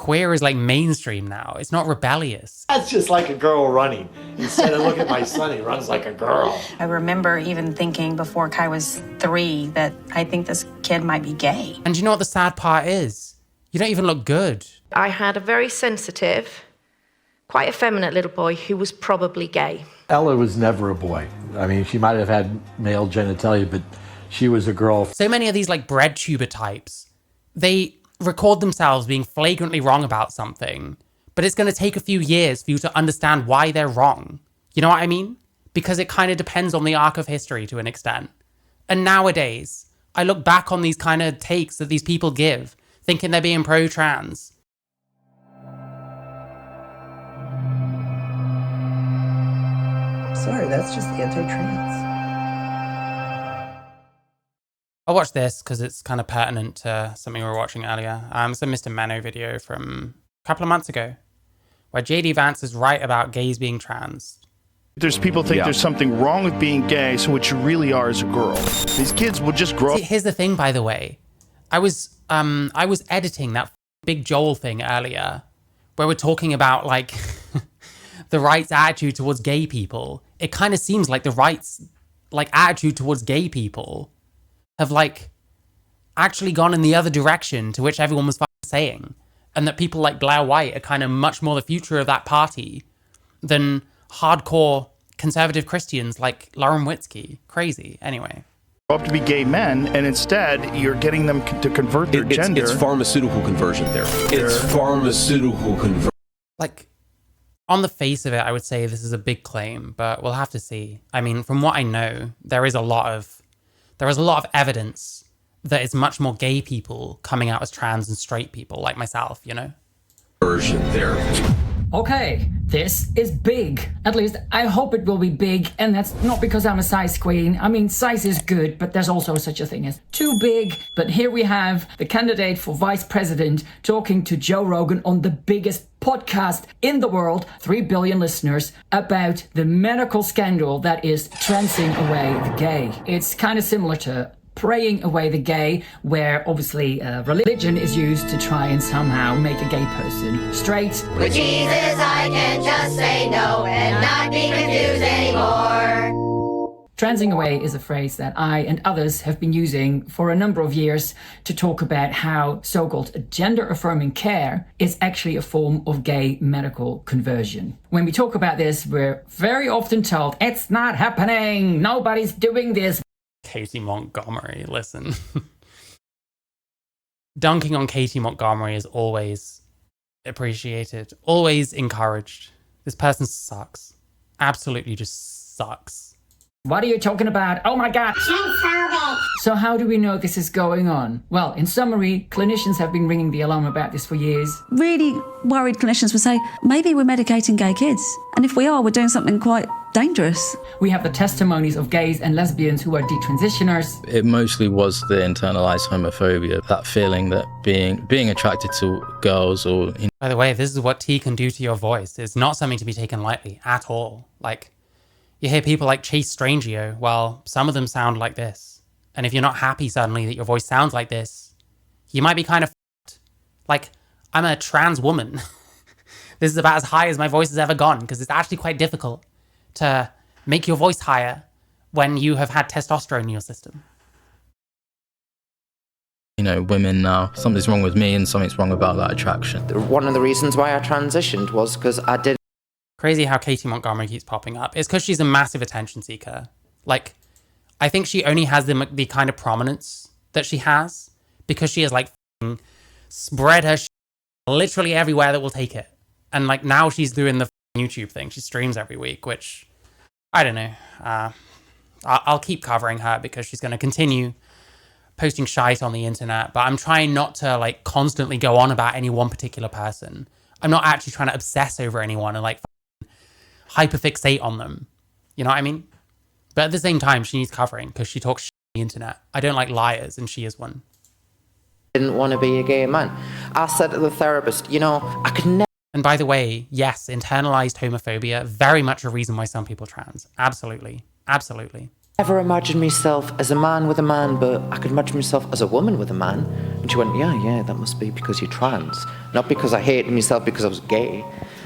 queer is like mainstream now. It's not rebellious. That's just like a girl running. Instead of look at my son, he runs like a girl. I remember even thinking before Kai was 3 that I think this kid might be gay. And you know what the sad part is? You don't even look good. I had a very sensitive, quite effeminate little boy who was probably gay. Ella was never a boy. I mean, she might have had male genitalia, but she was a girl. So many of these like bread tuber types, they record themselves being flagrantly wrong about something, but it's going to take a few years for you to understand why they're wrong. You know what I mean? Because it kind of depends on the arc of history to an extent. And nowadays, I look back on these kind of takes that these people give, thinking they're being pro-trans. Sorry, that's just anti-trans. I watched this because it's kind of pertinent to something we were watching earlier. It's a Mr. Menno video from a couple of months ago, where JD Vance is right about gays being trans. There's people think there's something wrong with being gay, so what you really are is a girl. These kids will just grow up. See, here's the thing, by the way. I was editing that Big Joel thing earlier, where we're talking about like the right's attitude towards gay people. It kind of seems like the right's like attitude towards gay people have like actually gone in the other direction to which everyone was saying, and that people like Blair White are kind of much more the future of that party than hardcore conservative Christians like Lauren Witzke. Crazy. Anyway. Up to be gay men, and instead you're getting them to convert their gender. It's pharmaceutical conversion there. It's pharmaceutical conversion. Like, on the face of it, I would say this is a big claim, but we'll have to see. I mean, from what I know, there is a lot of evidence that it's much more gay people coming out as trans than straight people like myself, you know? Version there. Okay, this is big. At least I hope it will be big, and that's not because I'm a size queen. I mean, size is good, but there's also such a thing as too big. But here we have the candidate for vice president talking to Joe Rogan on the biggest podcast in the world, 3 billion listeners, about the medical scandal that is transing away the gay. It's kind of similar to praying away the gay, where obviously religion is used to try and somehow make a gay person straight. With Jesus I can just say no and not be confused anymore. Transing away is a phrase that I and others have been using for a number of years to talk about how so-called gender-affirming care is actually a form of gay medical conversion. When we talk about this, we're very often told, it's not happening, nobody's doing this. Katie Montgomery, listen. Dunking on Katie Montgomery is always appreciated, always encouraged. This person sucks. Absolutely just sucks. What are you talking about? Oh my God! So how do we know this is going on? Well, in summary, clinicians have been ringing the alarm about this for years. Really worried clinicians would say, maybe we're medicating gay kids. And if we are, we're doing something quite dangerous. We have the testimonies of gays and lesbians who are detransitioners. It mostly was the internalized homophobia, that feeling that being attracted to girls or... By the way, this is what tea can do to your voice. It's not something to be taken lightly at all. Like, you hear people like Chase Strangio, well, some of them sound like this. And if you're not happy suddenly that your voice sounds like this, you might be kind of f***ed. Like, I'm a trans woman. This is about as high as my voice has ever gone, because it's actually quite difficult to make your voice higher when you have had testosterone in your system. You know, women now, something's wrong with me and something's wrong about that attraction. One of the reasons why I transitioned was because I did. Crazy how Katie Montgomery keeps popping up. It's because she's a massive attention seeker. Like, I think she only has the kind of prominence that she has because she has like spread her literally everywhere that will take it. And like now she's doing the YouTube thing. She streams every week, which I don't know. I'll keep covering her because she's going to continue posting shite on the internet. But I'm trying not to like constantly go on about any one particular person. I'm not actually trying to obsess over anyone and like hyperfixate on them. You know what I mean? But at the same time, she needs covering because she talks shit on the internet. I don't like liars, and she is one. Didn't want to be a gay man. I said to the therapist, you know, I could never. And by the way, yes, internalized homophobia, very much a reason why some people trans. Absolutely. Absolutely. Ever imagined myself as a man with a man, but I could imagine myself as a woman with a man? And she went, yeah, that must be because you're trans. Not because I hated myself because I was gay.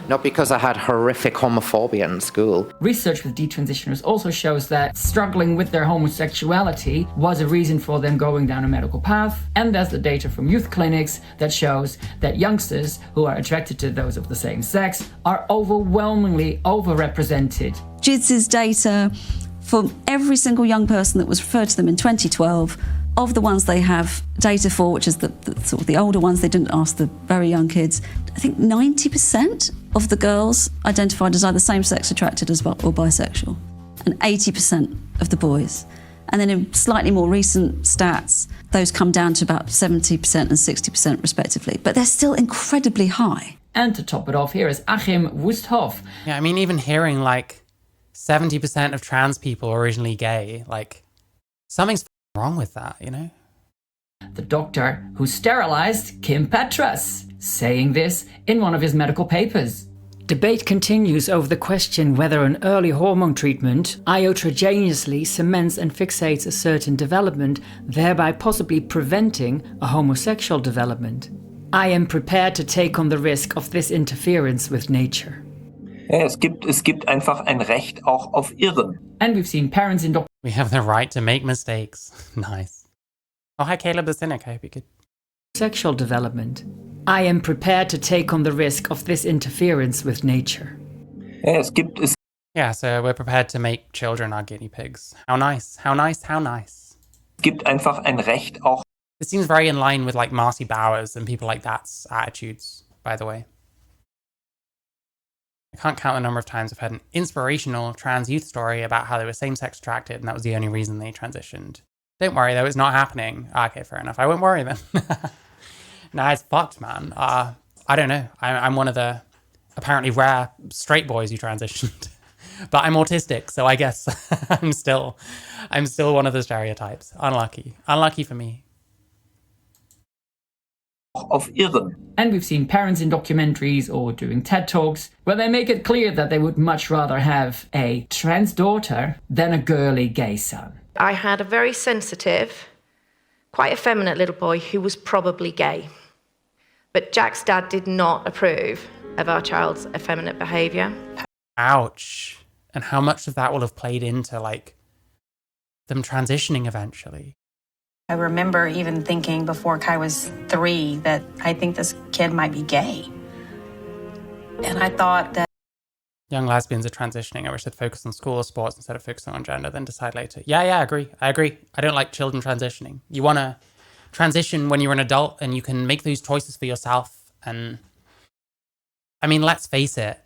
Not because I had horrific homophobia in school. Research with detransitioners also shows that struggling with their homosexuality was a reason for them going down a medical path. And there's the data from youth clinics that shows that youngsters who are attracted to those of the same sex are overwhelmingly overrepresented. JIDS's data for every single young person that was referred to them in 2012, of the ones they have data for, which is the sort of the older ones, they didn't ask the very young kids, I think 90% of the girls identified as either same-sex attracted or bisexual, and 80% of the boys. And then in slightly more recent stats, those come down to about 70% and 60% respectively, but they're still incredibly high. And to top it off, here is Achim Wusthoff. Yeah, I mean, even hearing like 70% of trans people are originally gay, like something's wrong with that, you know? The doctor who sterilized Kim Petras, saying this in one of his medical papers. Debate continues over the question whether an early hormone treatment iatrogeneously cements and fixates a certain development, thereby possibly preventing a homosexual development. I am prepared to take on the risk of this interference with nature. Ja, es gibt einfach ein Recht auch auf Irren. And we've seen parents in We have the right to make mistakes. Nice. Oh, hi, Caleb the Cynic. I hope you could. Sexual development. I am prepared to take on the risk of this interference with nature. Ja, Yeah, so we're prepared to make children our guinea pigs. How nice, how nice, how nice. Es gibt einfach ein Recht auch. It seems very in line with like Marcy Bowers and people like that's attitudes, by the way. I can't count the number of times I've had an inspirational trans youth story about how they were same-sex attracted and that was the only reason they transitioned. Don't worry though, it's not happening. Okay, fair enough. I won't worry then. Nah, it's fucked, man. I don't know. I'm one of the apparently rare straight boys who transitioned. But I'm autistic, so I guess I'm still one of the stereotypes. Unlucky for me. Auf Irren. And we've seen parents in documentaries or doing TED Talks where they make it clear that they would much rather have a trans daughter than a girly gay son. I had a very sensitive, quite effeminate little boy who was probably gay. But Jack's dad did not approve of our child's effeminate behaviour. Ouch. And how much of that will have played into like them transitioning eventually? I remember even thinking before Kai was 3 that I think this kid might be gay. And I thought that Young lesbians are transitioning. I wish they'd focus on school or sports instead of focusing on gender, then decide later. Yeah, I agree. I don't like children transitioning. You want to transition when you're an adult and you can make those choices for yourself. And I mean, let's face it.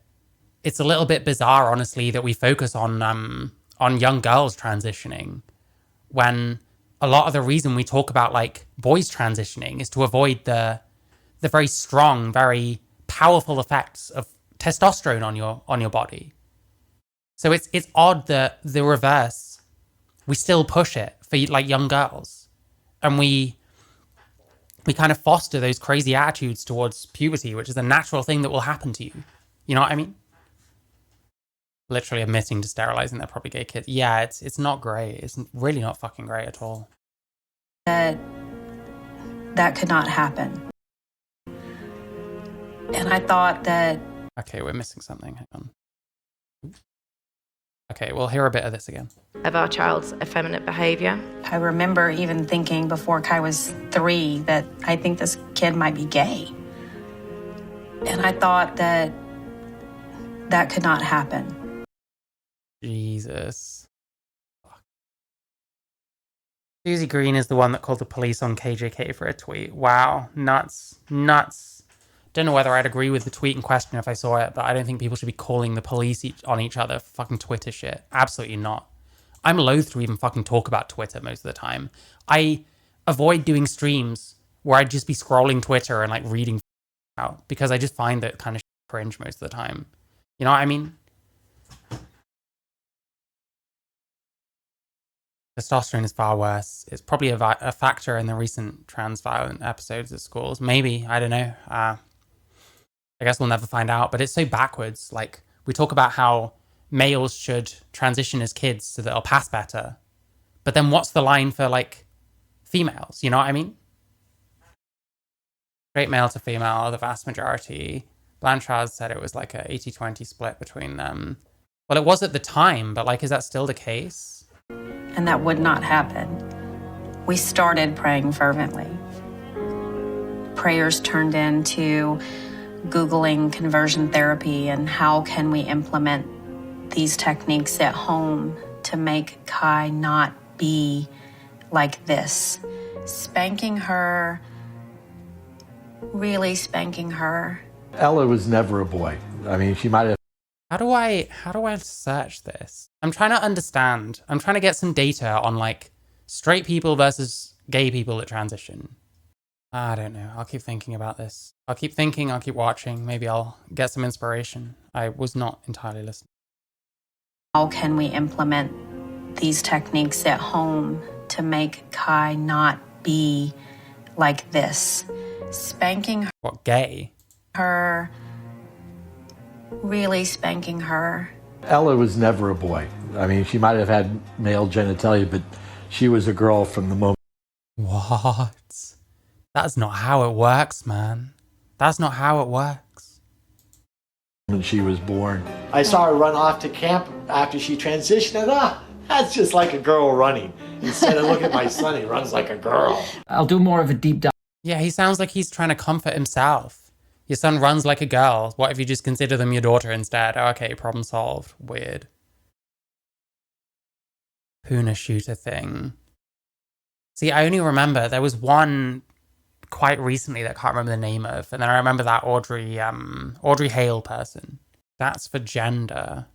It's a little bit bizarre, honestly, that we focus on young girls transitioning when a lot of the reason we talk about like boys transitioning is to avoid the very strong, very powerful effects of testosterone on your body. So it's odd that the reverse, we still push it for like young girls, and we kind of foster those crazy attitudes towards puberty, which is a natural thing that will happen to you. You know what I mean? Literally admitting to sterilizing their probably gay kids. Yeah, it's not great. It's really not fucking great at all. that could not happen. And I thought that... Okay, we're missing something. Hang on. Okay, we'll hear a bit of this again. Of our child's effeminate behaviour. I remember even thinking before Kai was 3 that I think this kid might be gay. And I thought that could not happen. Jesus. Fuck. Susie Green is the one that called the police on KJK for a tweet. Wow, nuts. Don't know whether I'd agree with the tweet in question if I saw it, but I don't think people should be calling the police on each other for fucking Twitter shit. Absolutely not. I'm loath to even fucking talk about Twitter most of the time. I avoid doing streams where I'd just be scrolling Twitter and like reading out because I just find that kind of cringe most of the time. You know what I mean? Testosterone is far worse. It's probably a factor in the recent trans violent episodes at schools. Maybe, I don't know. I guess we'll never find out, but it's so backwards. Like, we talk about how males should transition as kids so that they'll pass better. But then what's the line for like females? You know what I mean? Straight male to female, the vast majority. Blanchard said it was like a 80-20 split between them. Well, it was at the time, but like, is that still the case? And that would not happen. We started praying fervently. Prayers turned into Googling conversion therapy and how can we implement these techniques at home to make Kai not be like this. Spanking her, really spanking her. Ella was never a boy. I mean, she might have. How do I search this? I'm trying to understand. I'm trying to get some data on like straight people versus gay people that transition. I don't know. I'll keep thinking about this. I'll keep thinking, I'll keep watching. Maybe I'll get some inspiration. I was not entirely listening. How can we implement these techniques at home to make Kai not be like this? Spanking her. What, gay? Her, really spanking her. Ella was never a boy. I mean, she might have had male genitalia, but she was a girl from the moment. What? That's not how it works, man. That's not how it works. When she was born. I saw her run off to camp after she transitioned, and that's just like a girl running. Instead of look at my son, he runs like a girl. I'll do more of a deep dive. Yeah, he sounds like he's trying to comfort himself. Your son runs like a girl. What if you just consider them your daughter instead? Okay, problem solved. Weird. Puna shooter thing. See, I only remember there was one quite recently that I can't remember the name of, and then I remember that Audrey Hale person. That's for gender.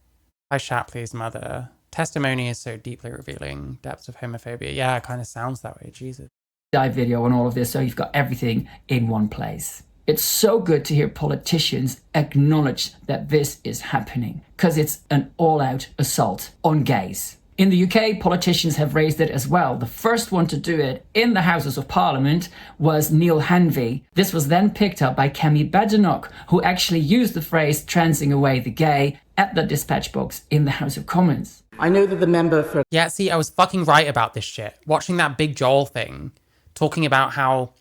Hi Shapley's mother. Testimony is so deeply revealing. Depths of homophobia. Yeah, it kind of sounds that way. Jesus. Dive video on all of this, so you've got everything in one place. It's so good to hear politicians acknowledge that this is happening, because it's an all-out assault on gays. In the UK, politicians have raised it as well. The first one to do it in the Houses of Parliament was Neil Hanvey. This was then picked up by Kemi Badenoch, who actually used the phrase transing away the gay at the dispatch box in the House of Commons. I know that the member for... Yeah, see, I was fucking right about this shit. Watching that Big Joel thing, talking about how,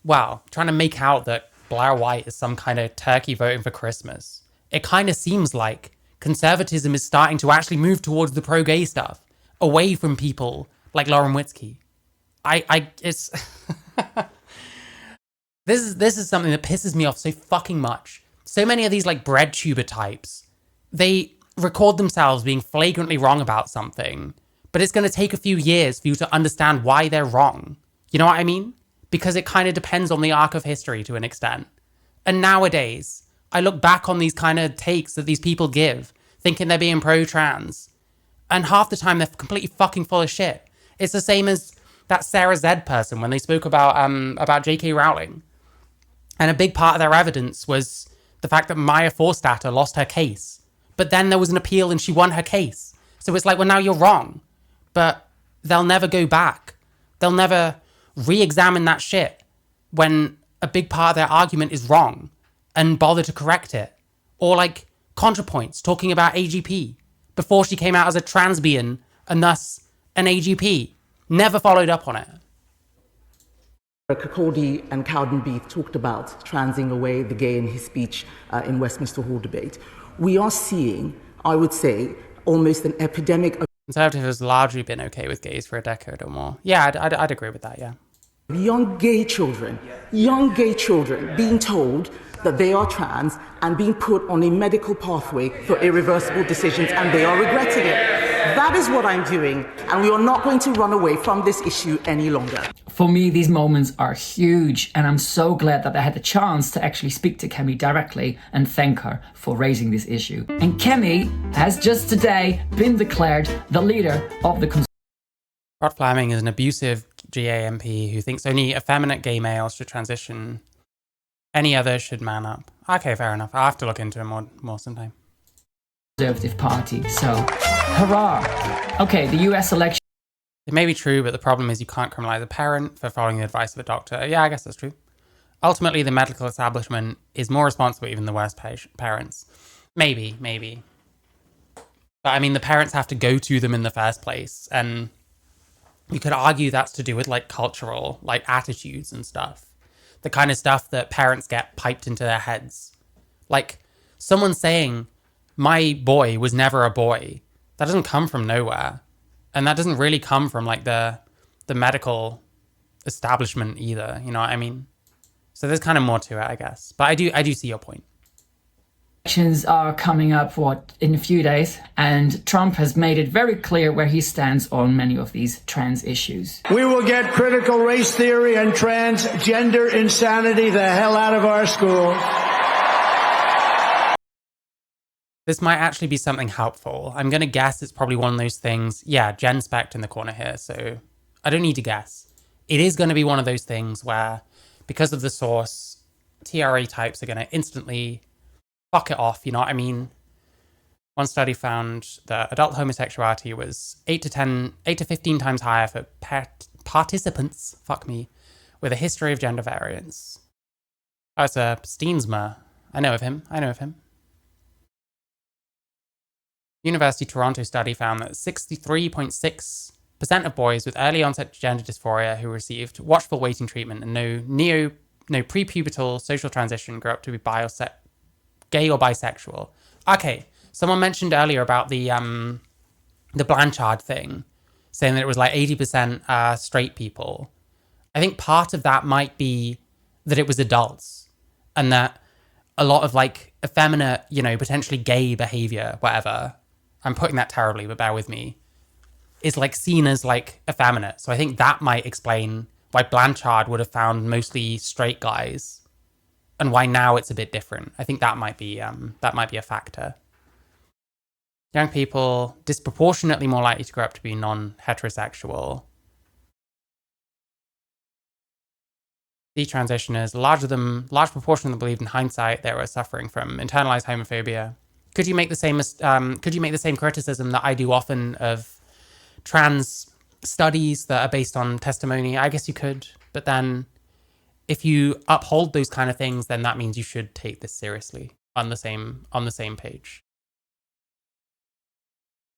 well, trying to make out that Blair White is some kind of turkey voting for Christmas. It kind of seems like conservatism is starting to actually move towards the pro-gay stuff, away from people like Lauren Witzke. It's... This is something that pisses me off so fucking much. So many of these like bread tuber types, they record themselves being flagrantly wrong about something, but it's going to take a few years for you to understand why they're wrong. You know what I mean? Because it kind of depends on the arc of history to an extent. And nowadays, I look back on these kind of takes that these people give, thinking they're being pro-trans, and half the time they're completely fucking full of shit. It's the same as that Sarah Z person when they spoke about J.K. Rowling. And a big part of their evidence was the fact that Maya Forstater lost her case. But then there was an appeal and she won her case. So it's like, well, now you're wrong. But they'll never go back. They'll never re-examine that shit when a big part of their argument is wrong and bother to correct it. Or like ContraPoints talking about AGP before she came out as a transbian and thus an AGP. Never followed up on it. Kirkcaldy and Cowden-Beath talked about transing away the gay in his speech in Westminster Hall debate. We are seeing, I would say, almost an epidemic of... Conservative has largely been okay with gays for a decade or more. Yeah, I'd agree with that, yeah. young gay children being told that they are trans and being put on a medical pathway for irreversible decisions, and they are regretting it. That is what I'm doing, and we are not going to run away from this issue any longer. For me, these moments are huge, and I'm so glad that I had the chance to actually speak to Kemi directly and thank her for raising this issue. And Kemi has just today been declared the leader of the Rod Fleming is an abusive GA MP who thinks only effeminate gay males should transition. Any others should man up. Okay, fair enough. I'll have to look into it more sometime. Conservative Party, so hurrah. Okay, the US election. It may be true, but the problem is you can't criminalize a parent for following the advice of a doctor. Yeah, I guess that's true. Ultimately, the medical establishment is more responsible even than the worst parents. Maybe. But I mean, the parents have to go to them in the first place, and you could argue that's to do with like cultural like attitudes and stuff. The kind of stuff that parents get piped into their heads. Like someone saying, my boy was never a boy. That doesn't come from nowhere. And that doesn't really come from like the medical establishment either. You know what I mean? So there's kind of more to it, I guess. But I do see your point. Elections are coming up, in a few days, and Trump has made it very clear where he stands on many of these trans issues. We will get critical race theory and transgender insanity the hell out of our schools. This might actually be something helpful. I'm going to guess it's probably one of those things. Yeah, Gen Spect in the corner here, so I don't need to guess. It is going to be one of those things where, because of the source, TRA types are going to instantly fuck it off, you know what I mean? One study found that adult homosexuality was 8 to 15 times higher for participants, with a history of gender variance. Oh, it's a Steensma. I know of him. University of Toronto study found that 63.6% of boys with early onset gender dysphoria who received watchful waiting treatment and no prepubertal social transition grew up to be gay or bisexual. Okay, someone mentioned earlier about the Blanchard thing, saying that it was like 80% straight people. I think part of that might be that it was adults, and that a lot of like effeminate, potentially gay behavior, whatever, I'm putting that terribly, but bear with me, is like seen as like effeminate. So I think that might explain why Blanchard would have found mostly straight guys, and why now it's a bit different. I think that might be a factor. Young people disproportionately more likely to grow up to be non-heterosexual. Detransitioners, large proportion of them believed in hindsight they were suffering from internalized homophobia. Could you make the same criticism that I do often of trans studies that are based on testimony? I guess you could, but then if you uphold those kind of things, then that means you should take this seriously on the same page.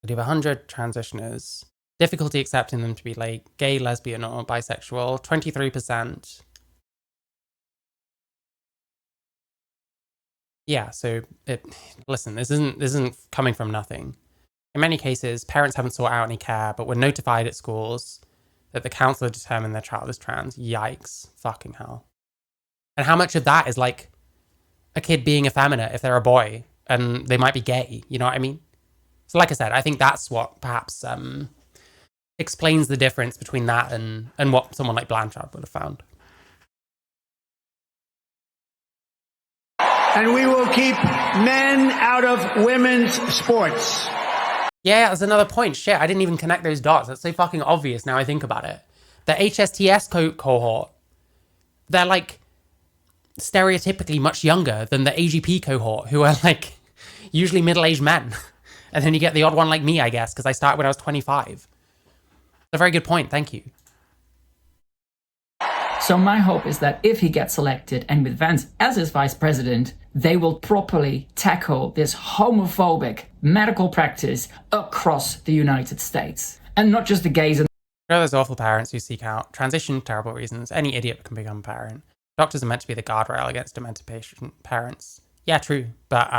I do have 100 transitioners. Difficulty accepting them to be like gay, lesbian, or bisexual, 23%. Yeah, so listen, this isn't coming from nothing. In many cases, parents haven't sought out any care, but were notified at schools that the counselor determined their child is trans. Yikes. Fucking hell. And how much of that is like a kid being effeminate if they're a boy and they might be gay? You know what I mean? So like I said, I think that's what perhaps explains the difference between that and what someone like Blanchard would have found. And we will keep men out of women's sports. Yeah, that's another point. Shit, I didn't even connect those dots. That's so fucking obvious now I think about it. The HSTS cohort, they're like stereotypically much younger than the AGP cohort, who are like usually middle-aged men. And then you get the odd one like me, I guess, because I started when I was 25. A very good point. Thank you. So my hope is that if he gets elected and with Vance as his vice president, they will properly tackle this homophobic medical practice across the United States. And not just the gays. Those awful parents who seek out transition for terrible reasons. Any idiot can become a parent. Doctors are meant to be the guardrail against demented parents. Yeah, true. But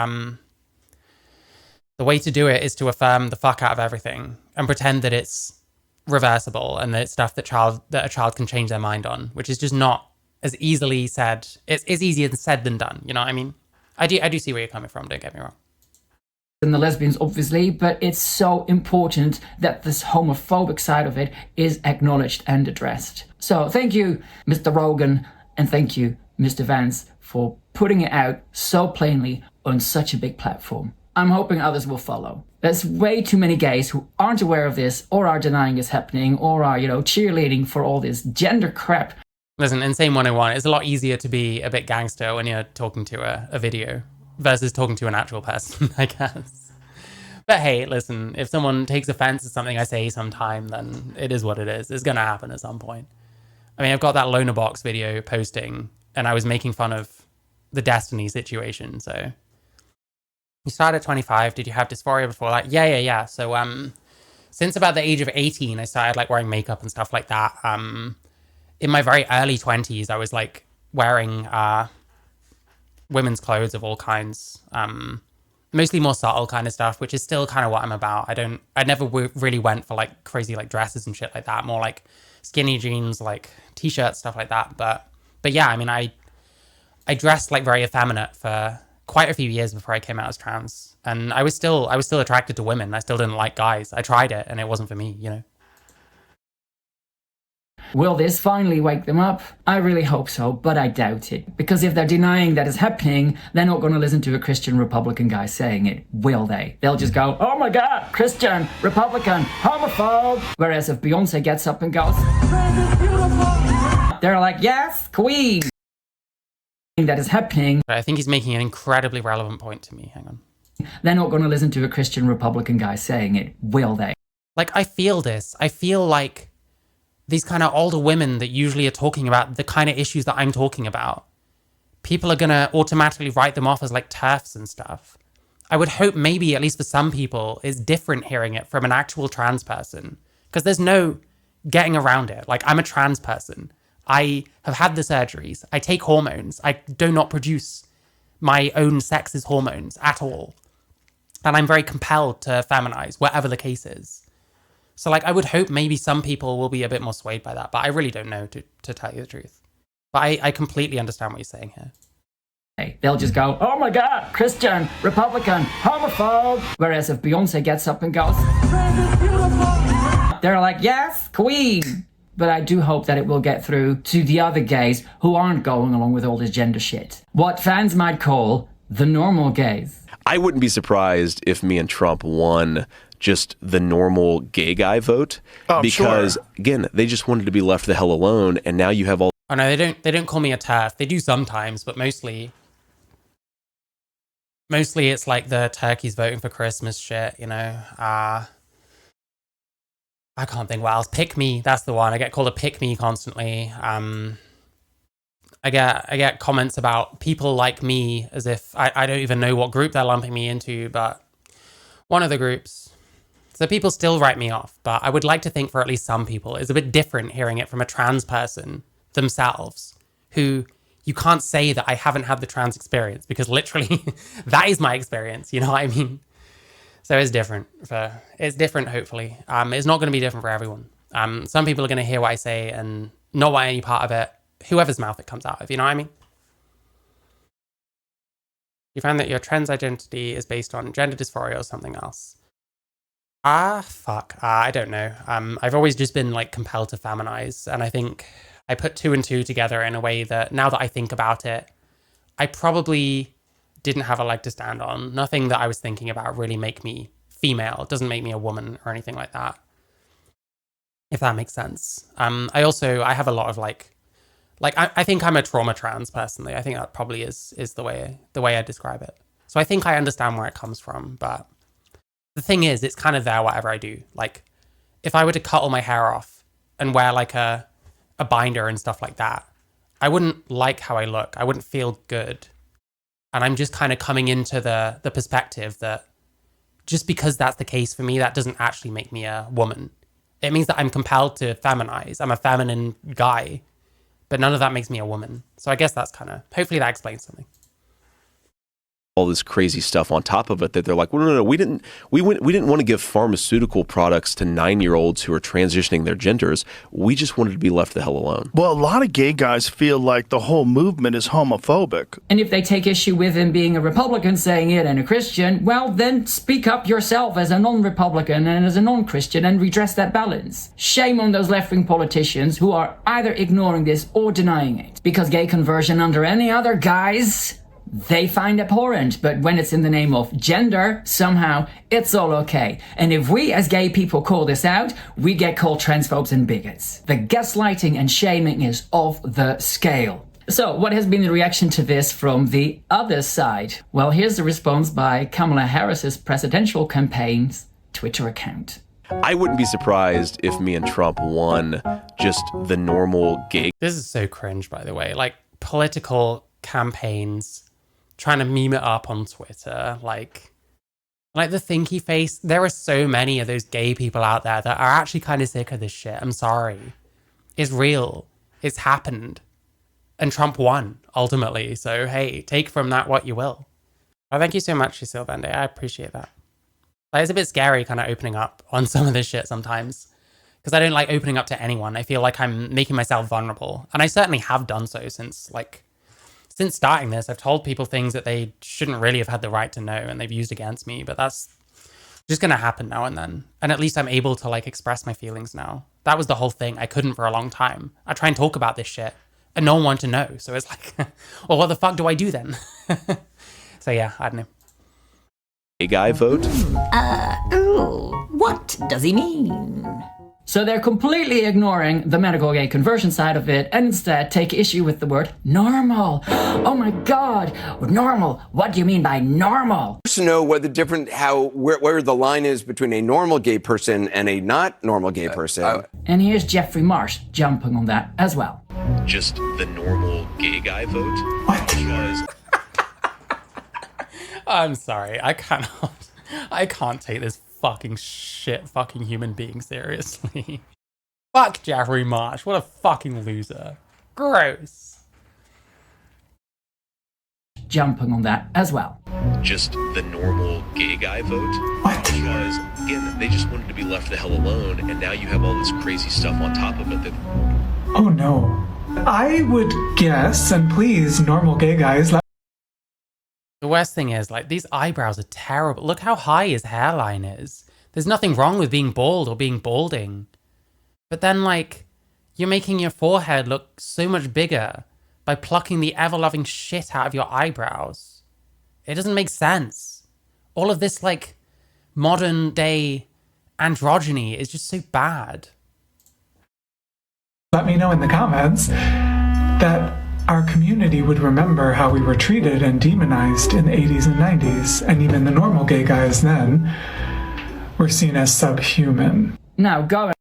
the way to do it is to affirm the fuck out of everything and pretend that it's reversible and that it's stuff that a child can change their mind on, which is just not as easily said. It's easier said than done. You know what I mean? I do see where you're coming from. Don't get me wrong. And the lesbians, obviously, but it's so important that this homophobic side of it is acknowledged and addressed. So thank you, Mr. Rogan, and thank you, Mr. Vance, for putting it out so plainly on such a big platform. I'm hoping others will follow. There's way too many gays who aren't aware of this or are denying it's happening or are, cheerleading for all this gender crap. Listen, Insane 101, it's a lot easier to be a bit gangster when you're talking to a video versus talking to an actual person, I guess. But hey, listen, if someone takes offense at something I say sometime, then it is what it is. It's going to happen at some point. I mean, I've got that Loner Box video posting, and I was making fun of the Destiny situation, so... You started at 25. Did you have dysphoria before that? Yeah. So since about the age of 18, I started like wearing makeup and stuff like that. In my very early 20s, I was like wearing women's clothes of all kinds, mostly more subtle kind of stuff, which is still kind of what I'm about. I never really went for like crazy like dresses and shit like that, more like skinny jeans, like t-shirts, stuff like that. But yeah, I mean, I dressed like very effeminate for quite a few years before I came out as trans, and I was still attracted to women. I still didn't like guys. I tried it and it wasn't for me, you know. Will this finally wake them up? I really hope so, but I doubt it. Because if they're denying that it's happening, they're not going to listen to a Christian Republican guy saying it, will they? They'll just go, oh my God, Christian, Republican, homophobe. Whereas if Beyonce gets up and goes, they're like, yes, queen. That is happening. I think he's making an incredibly relevant point to me. Hang on. They're not going to listen to a Christian Republican guy saying it, will they? Like, I feel this. I feel like these kind of older women that usually are talking about the kind of issues that I'm talking about, people are going to automatically write them off as like TERFs and stuff. I would hope maybe, at least for some people, it's different hearing it from an actual trans person, because there's no getting around it. Like, I'm a trans person. I have had the surgeries. I take hormones. I do not produce my own sex's hormones at all. And I'm very compelled to feminize, whatever the case is. So, like, I would hope maybe some people will be a bit more swayed by that, but I really don't know, to tell you the truth. But I completely understand what you're saying here. They'll just go, oh my God, Christian, Republican, homophobe. Whereas if Beyonce gets up and goes, they're like, yes, queen. But I do hope that it will get through to the other gays who aren't going along with all this gender shit. What fans might call the normal gays. I wouldn't be surprised if me and Trump won just the normal gay guy vote, because again, they just wanted to be left the hell alone, and now you have all. Oh no, they don't call me a TERF. They do sometimes, but mostly it's like the turkeys voting for Christmas shit, you know. I can't think what else. Pick me, that's the one. I get called a pick me constantly. I get comments about people like me as if I don't even know what group they're lumping me into, but one of the groups. So people still write me off, but I would like to think for at least some people, it's a bit different hearing it from a trans person themselves, who you can't say that I haven't had the trans experience, because literally that is my experience, you know what I mean? So it's different. It's different, hopefully. It's not going to be different for everyone. Some people are going to hear what I say and not want any part of it, whoever's mouth it comes out of, you know what I mean? You find that your trans identity is based on gender dysphoria or something else. I don't know. I've always just been like compelled to feminize, and I think I put two and two together in a way that now that I think about it, I probably didn't have a leg to stand on. Nothing that I was thinking about really make me female. It doesn't make me a woman or anything like that, if that makes sense. I have a lot of I think I'm a trauma trans personally. I think that probably is the way I describe it. So I think I understand where it comes from, but the thing is, it's kind of there whatever I do. Like, if I were to cut all my hair off and wear like a binder and stuff like that, I wouldn't like how I look. I wouldn't feel good. And I'm just kind of coming into the perspective that just because that's the case for me, that doesn't actually make me a woman. It means that I'm compelled to feminize. I'm a feminine guy, but none of that makes me a woman. So I guess that's hopefully that explains something. All this crazy stuff on top of it that they're like, well, no, we didn't want to give pharmaceutical products to 9-year-olds who are transitioning their genders. We just wanted to be left the hell alone. Well, a lot of gay guys feel like the whole movement is homophobic. And if they take issue with him being a Republican saying it and a Christian, well, then speak up yourself as a non-Republican and as a non-Christian and redress that balance. Shame on those left-wing politicians who are either ignoring this or denying it. Because gay conversion under any other guise, they find abhorrent, but when it's in the name of gender, somehow it's all okay. And if we as gay people call this out, we get called transphobes and bigots. The gaslighting and shaming is off the scale. So what has been the reaction to this from the other side? Well, here's the response by Kamala Harris's presidential campaign's Twitter account. I wouldn't be surprised if me and Trump won just the normal gay. This is so cringe, by the way. Like, political campaigns trying to meme it up on Twitter, like, Like the thinky face, there are so many of those gay people out there that are actually kind of sick of this shit. I'm sorry. It's real. It's happened. And Trump won, ultimately. So, hey, take from that what you will. Well, thank you so much, Cecile Bende. I appreciate that. Like, it's a bit scary kind of opening up on some of this shit sometimes. Because I don't like opening up to anyone. I feel like I'm making myself vulnerable. And I certainly have done so since starting this. I've told people things that they shouldn't really have had the right to know and they've used against me. But that's just going to happen now and then. And at least I'm able to like express my feelings now. That was the whole thing. I couldn't for a long time. I try and talk about this shit and no one wanted to know. So it's like, well, what the fuck do I do then? So yeah, I don't know. A guy vote? What does he mean? So they're completely ignoring the medical gay conversion side of it and instead take issue with the word normal. Oh my God, normal. What do you mean by normal? To know what the where the line is between a normal gay person and a not normal gay person. And here's Jeffrey Marsh jumping on that as well. Just the normal gay guy vote? What? Because I'm sorry. I can't take this fucking human being seriously. Fuck Jeffrey Marsh. What a fucking loser. Gross. Jumping on that as well. Just the normal gay guy vote? What? Because, again, they just wanted to be left the hell alone, and now you have all this crazy stuff on top of it that... Oh no. I would guess, and please, normal gay guys... The worst thing is, like, these eyebrows are terrible. Look how high his hairline is. There's nothing wrong with being bald or being balding. But then, like, you're making your forehead look so much bigger by plucking the ever-loving shit out of your eyebrows. It doesn't make sense. All of this, like, modern-day androgyny is just so bad. Let me know in the comments that our community would remember how we were treated and demonized in the 80s and 90s, and even the normal gay guys then were seen as subhuman. Now go.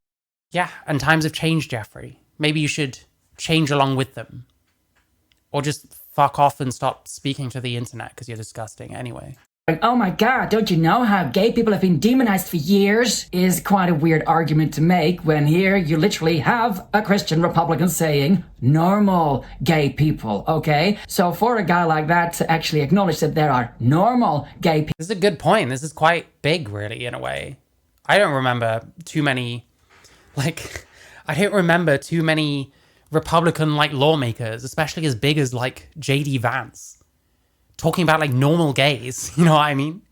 Yeah, and times have changed, Jeffrey. Maybe you should change along with them. Or just fuck off and stop speaking to the internet because you're disgusting anyway. Oh my God, don't you know how gay people have been demonized for years? Is quite a weird argument to make when here you literally have a Christian Republican saying normal gay people, okay? So for a guy like that to actually acknowledge that there are normal gay people... This is a good point. This is quite big, really, in a way. I don't remember too many Republican, lawmakers, especially as big as, J.D. Vance, talking about normal gays, you know what I mean?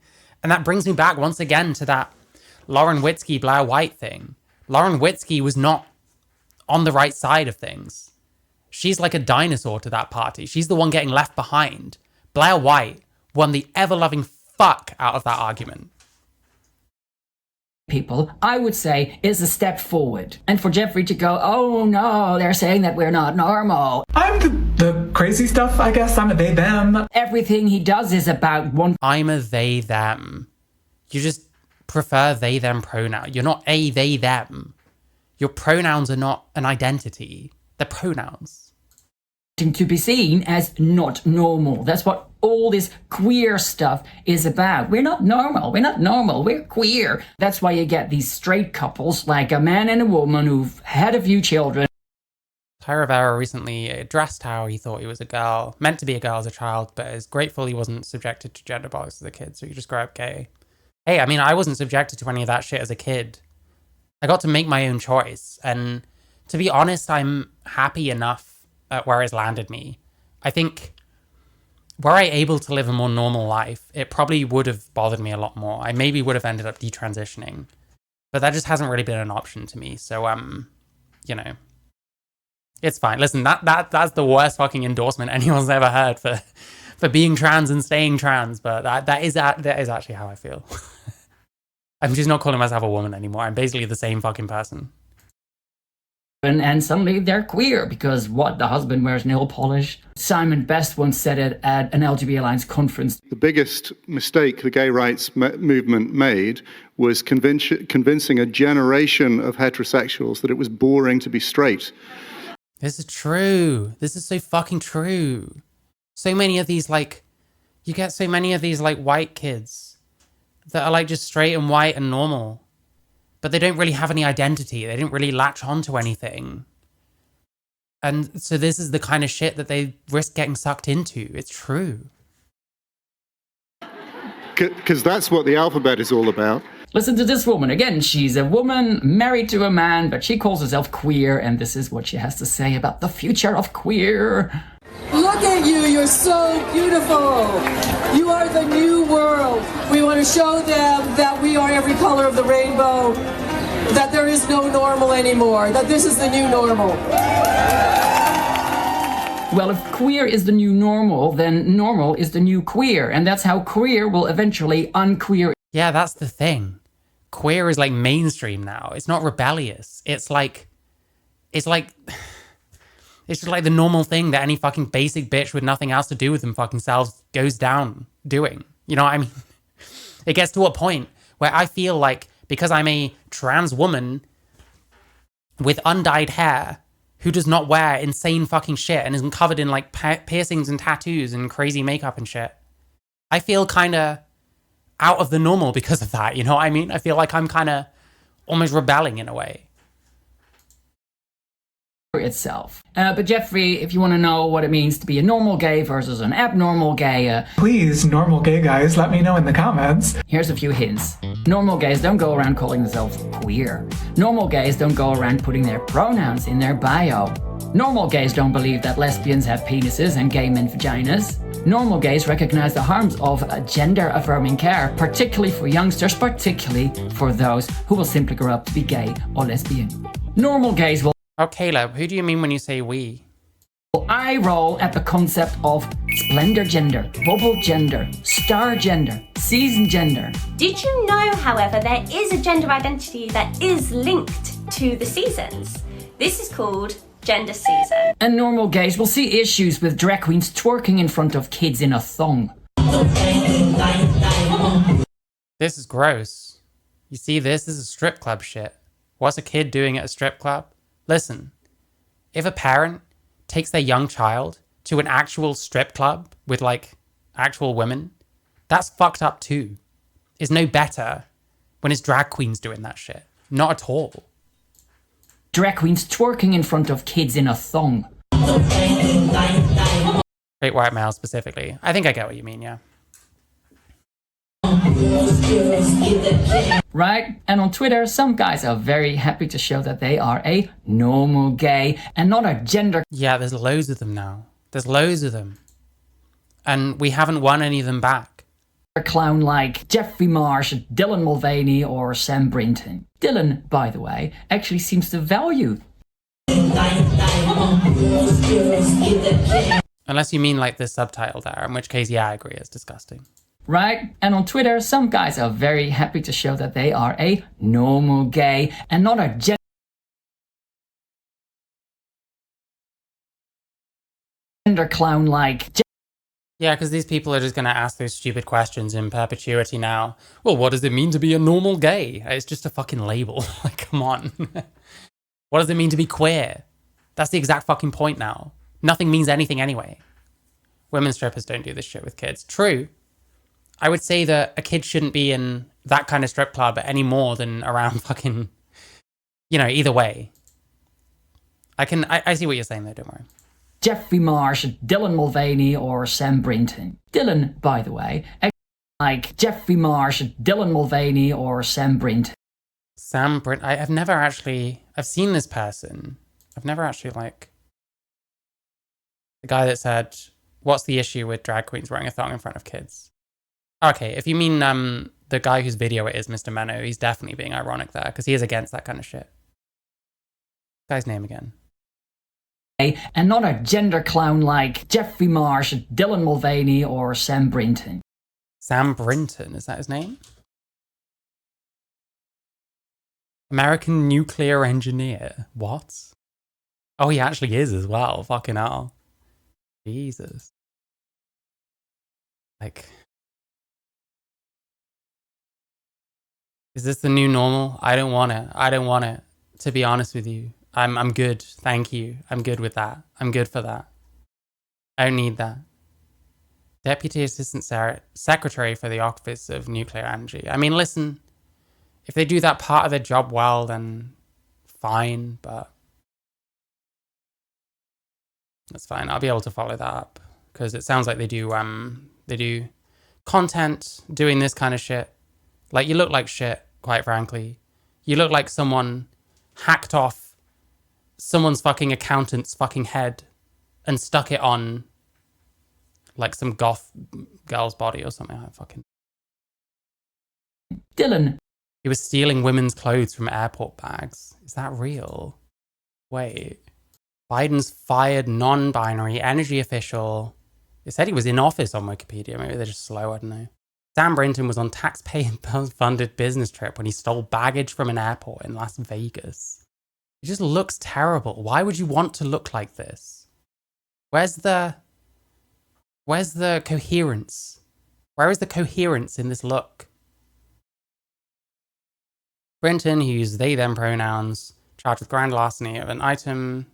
And that brings me back once again to that Lauren Witzke, Blair White thing. Lauren Witzke was not on the right side of things. She's like a dinosaur to that party. She's the one getting left behind. Blair White won the ever-loving fuck out of that argument. People, I would say, is a step forward. And for Jeffrey to go, oh no, they're saying that we're not normal. I'm the crazy stuff, I guess. I'm a they, them. Everything he does is about one... I'm a they, them. You just prefer they, them pronoun. You're not a they, them. Your pronouns are not an identity. They're pronouns. To be seen as not normal. That's what all this queer stuff is about. We're not normal. We're not normal. We're queer. That's why you get these straight couples, like a man and a woman who've had a few children. Ty Rivera recently addressed how he thought he was a girl, meant to be a girl as a child, but is grateful he wasn't subjected to gender bias as a kid, so he could just grow up gay. Hey, I mean, I wasn't subjected to any of that shit as a kid. I got to make my own choice, and to be honest, I'm happy enough at where it's landed me. I think were I able to live a more normal life, it probably would have bothered me a lot more. I maybe would have ended up detransitioning, but that just hasn't really been an option to me. So, you know, it's fine. Listen, that's the worst fucking endorsement anyone's ever heard for being trans and staying trans, but that is actually how I feel. I'm just not calling myself a woman anymore. I'm basically the same fucking person. And suddenly they're queer because what? The husband wears nail polish? Simon Best once said it at an LGBT Alliance conference. The biggest mistake the gay rights movement made was convincing a generation of heterosexuals that it was boring to be straight. This is true. This is so fucking true. So many of these, you get so many of these, white kids that are like just straight and white and normal, but they don't really have any identity. They didn't really latch onto anything. And so this is the kind of shit that they risk getting sucked into. It's true. Because that's what the alphabet is all about. Listen to this woman. Again, she's a woman married to a man, but she calls herself queer, and this is what she has to say about the future of queer. Look at you, you're so beautiful. You are the new world. We want to show them that we are every color of the rainbow, that there is no normal anymore, that this is the new normal. Well, if queer is the new normal, then normal is the new queer, and that's how queer will eventually unqueer. Yeah, that's the thing. Queer is like mainstream now. It's not rebellious. It's just like the normal thing that any fucking basic bitch with nothing else to do with them fucking selves goes down doing. You know what I mean? It gets to a point where I feel like because I'm a trans woman with undyed hair who does not wear insane fucking shit and isn't covered in like piercings and tattoos and crazy makeup and shit, I feel kind of out of the normal because of that. You know what I mean? I feel like I'm kind of almost rebelling in a way. Itself. But Jeffrey, if you want to know what it means to be a normal gay versus an abnormal gay, please, normal gay guys, let me know in the comments. Here's a few hints. Normal gays don't go around calling themselves queer. Normal gays don't go around putting their pronouns in their bio. Normal gays don't believe that lesbians have penises and gay men vaginas. Normal gays recognize the harms of gender-affirming care, particularly for youngsters, particularly for those who will simply grow up to be gay or lesbian. Normal gays will... Oh, Caleb, who do you mean when you say we? I roll at the concept of splendor gender, bubble gender, star gender, season gender. Did you know, however, there is a gender identity that is linked to the seasons? This is called gender season. And normal gays will see issues with drag queens twerking in front of kids in a thong. This is gross. You see, this is strip club shit. What's a kid doing at a strip club? Listen, if a parent takes their young child to an actual strip club with like actual women, that's fucked up too. It's no better when it's drag queens doing that shit. Not at all. Drag queens twerking in front of kids in a thong. Straight white male specifically. I think I get what you mean, yeah. Right? And on Twitter, some guys are very happy to show that they are a normal gay and not a gender... Yeah, there's loads of them now. There's loads of them. And we haven't won any of them back. ...clown like Jeffrey Marsh, Dylan Mulvaney or Sam Brinton. Dylan, by the way, actually seems to value... Unless you mean like this subtitle there, in which case, yeah, I agree, it's disgusting. Right? And on Twitter, some guys are very happy to show that they are a normal gay and not a gender clown like... Yeah, because these people are just going to ask those stupid questions in perpetuity now. Well, what does it mean to be a normal gay? It's just a fucking label. Like, come on. What does it mean to be queer? That's the exact fucking point now. Nothing means anything anyway. Women strippers don't do this shit with kids. True. I would say that a kid shouldn't be in that kind of strip club any more than around fucking, you know, either way. I see what you're saying there, don't worry. Jeffrey Marsh, Dylan Mulvaney or Sam Brinton. Dylan, by the way, like Jeffrey Marsh, Dylan Mulvaney or Sam Brinton. Sam Brinton, I've seen this person. I've never actually like, the guy that said, what's the issue with drag queens wearing a thong in front of kids? Okay, if you mean the guy whose video it is, Mr. Menno, he's definitely being ironic there, because he is against that kind of shit. Guy's name again. And not a gender clown like Jeffrey Marsh, Dylan Mulvaney or Sam Brinton. Sam Brinton, is that his name? American nuclear engineer. What? Oh, he actually is as well. Fucking hell. Jesus. Like... Is this the new normal? I don't want it. I don't want it. To be honest with you. I'm good. Thank you. I'm good with that. I'm good for that. I don't need that. Deputy Assistant Secretary for the Office of Nuclear Energy. I mean, listen, if they do that part of their job well, then fine, but that's fine. I'll be able to follow that up because it sounds like they do content doing this kind of shit. Like, you look like shit, quite frankly. You look like someone hacked off someone's fucking accountant's fucking head and stuck it on like some goth girl's body or something. I fucking... Dylan. He was stealing women's clothes from airport bags. Is that real? Wait. Biden's fired non-binary energy official. It said he was in office on Wikipedia. Maybe they're just slow, I don't know. Sam Brinton was on taxpayer-funded business trip when he stole baggage from an airport in Las Vegas. It just looks terrible. Why would you want to look like this? Where's the coherence? Where is the coherence in this look? Brinton, who used they, them pronouns, charged with grand larceny of an item,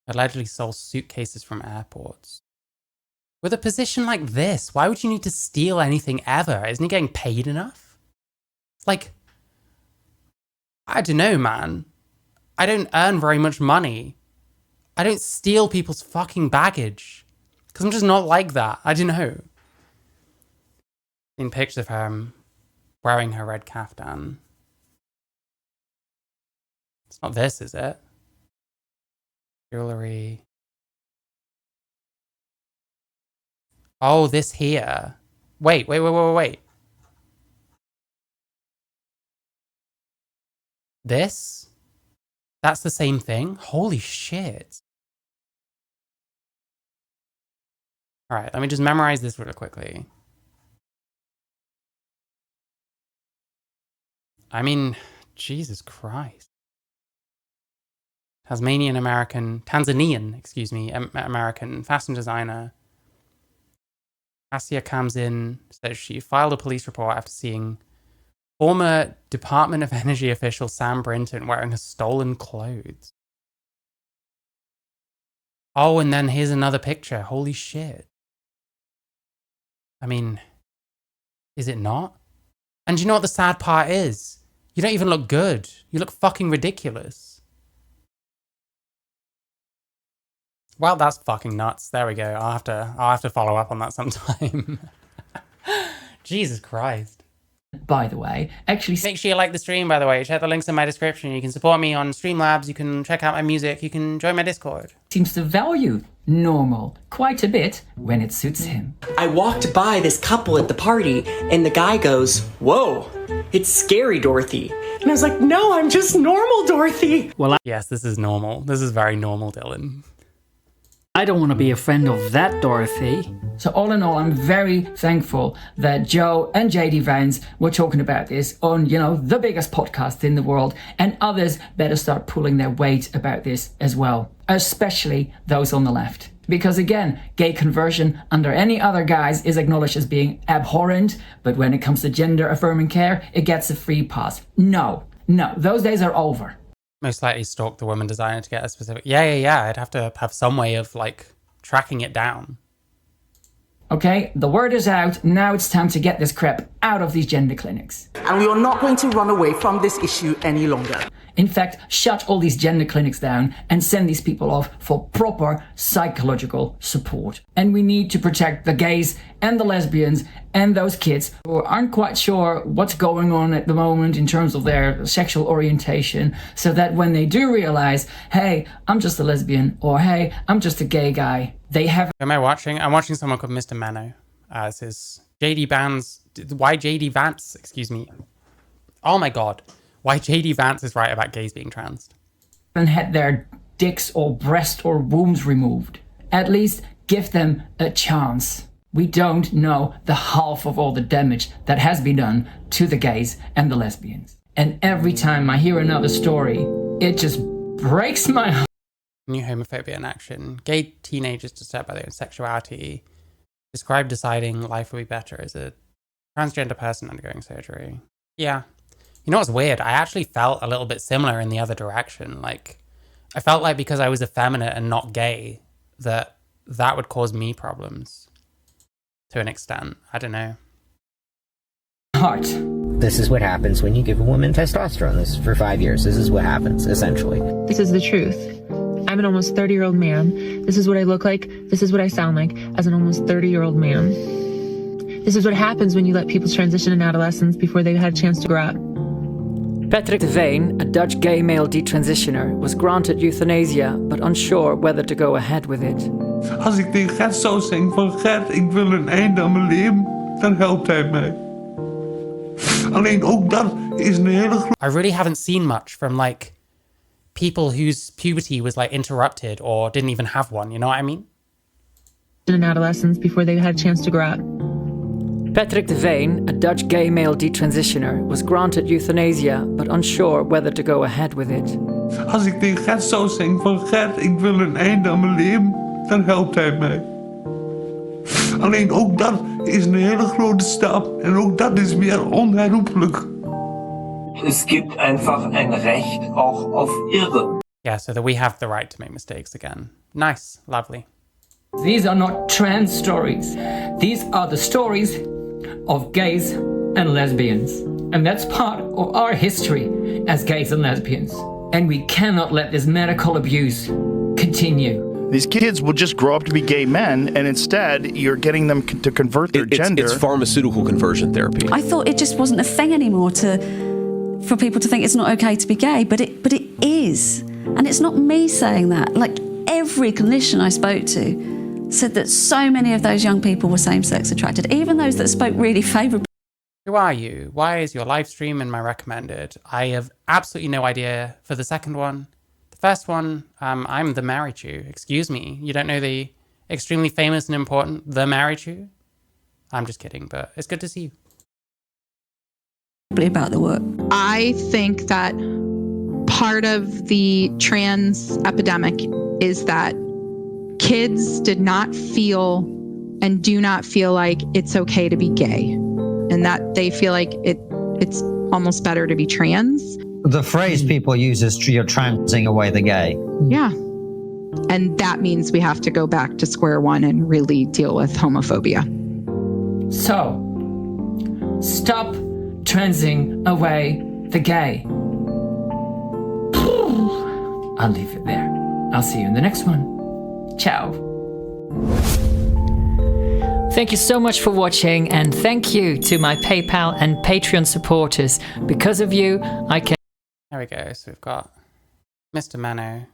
allegedly stole suitcases from airports. With a position like this, why would you need to steal anything ever? Isn't he getting paid enough? Like, I don't know, man. I don't earn very much money. I don't steal people's fucking baggage. Because I'm just not like that. I don't know. In pictures of her wearing her red kaftan. It's not this, is it? Jewelry. Oh, this here. Wait. This? That's the same thing? Holy shit. Alright, let me just memorize this really quickly. I mean, Jesus Christ. Tanzanian American fashion designer. Asia comes in, says she filed a police report after seeing former Department of Energy official Sam Brinton wearing his stolen clothes. Oh, and then here's another picture. Holy shit. I mean, is it not? And do you know what the sad part is? You don't even look good. You look fucking ridiculous. Well, that's fucking nuts. There we go. I'll have to follow up on that sometime. Jesus Christ. By the way, actually... Make sure you like the stream, by the way. Check the links in my description. You can support me on Streamlabs. You can check out my music. You can join my Discord. Seems to value normal quite a bit when it suits him. I walked by this couple at the party, and the guy goes, "Whoa, it's scary, Dorothy." And I was like, "No, I'm just normal, Dorothy." Well, yes, this is normal. This is very normal, Dylan. I don't want to be a friend of that Dorothy. So all in all, I'm very thankful that Joe and JD Vance were talking about this on, the biggest podcast in the world, and others better start pulling their weight about this as well, especially those on the left. Because again, gay conversion under any other guise is acknowledged as being abhorrent, but when it comes to gender affirming care, it gets a free pass. No, those days are over. Most likely stalk the woman designer to get a specific... Yeah. I'd have to have some way of, tracking it down. Okay, the word is out. Now it's time to get this crap out of these gender clinics. And we are not going to run away from this issue any longer. In fact, shut all these gender clinics down and send these people off for proper psychological support. And we need to protect the gays and the lesbians and those kids who aren't quite sure what's going on at the moment in terms of their sexual orientation, so that when they do realize, hey, I'm just a lesbian, or hey, I'm just a gay guy, they have... Am I watching? I'm watching someone called Mr. Menno. This is JD Vance. Why JD Vance? Excuse me. Oh my god. Why JD Vance is right about gays being trans. And had their dicks or breast or wombs removed. At least give them a chance. We don't know the half of all the damage that has been done to the gays and the lesbians. And every time I hear another story, it just breaks my heart. New homophobia in action. Gay teenagers disturbed by their own sexuality describe deciding life will be better as a transgender person undergoing surgery. Yeah. You know what's weird? I actually felt a little bit similar in the other direction. I felt like because I was effeminate and not gay, that that would cause me problems to an extent. I don't know. Heart. This is what happens when you give a woman testosterone. This is for 5 years. This is what happens, essentially. This is the truth. I'm an almost 30-year-old man. This is what I look like. This is what I sound like as an almost 30-year-old man. This is what happens when you let people transition in adolescence before they've had a chance to grow up. Patrick de Veen, a Dutch gay male detransitioner, was granted euthanasia, but unsure whether to go ahead with it. Als ik tegen Gert zou zeggen van Gert, ik wil een einde aan mijn leven, dan helpt hij mij. Alleen ook dat is een hele grote... I really haven't seen much from like people whose puberty was like interrupted or didn't even have one, you know what I mean? In adolescence before they've had a chance to grow up. Patrick de Veen, a Dutch gay male detransitioner, was granted euthanasia, but unsure whether to go ahead with it. Als ik tegen Gert zou zeggen van Gert, ik wil een einde aan mijn leven, dan helpt hij mij. Alleen ook dat is een hele grote stap en ook dat is weer onherroepelijk. Es gibt einfach ein Recht auch auf Irre. Yeah, so that we have the right to make mistakes again. Nice, lovely. These are not trans stories. These are the stories of gays and lesbians. And that's part of our history as gays and lesbians. And we cannot let this medical abuse continue. These kids will just grow up to be gay men, and instead you're getting them to convert their gender. It's pharmaceutical conversion therapy. I thought it just wasn't a thing anymore for people to think it's not okay to be gay, but it is. And it's not me saying that. Like every clinician I spoke to said that so many of those young people were same-sex attracted, even those that spoke really favourably. Who are you? Why is your live stream in my recommended? I have absolutely no idea for the second one. The first one, I'm the Marichu. Excuse me, you don't know the extremely famous and important The Marichu? I'm just kidding, but it's good to see you. About the work. I think that part of the trans epidemic is that kids did not feel and do not feel like it's okay to be gay, and that they feel like it's almost better to be trans. The phrase people use is you're transing away the gay. Yeah. And that means we have to go back to square one and really deal with homophobia. So, stop transing away the gay. I'll leave it there. I'll see you in the next one. Ciao. Thank you so much for watching, and thank you to my PayPal and Patreon supporters. Because of you, I can... There we go. So we've got Mr. Menno.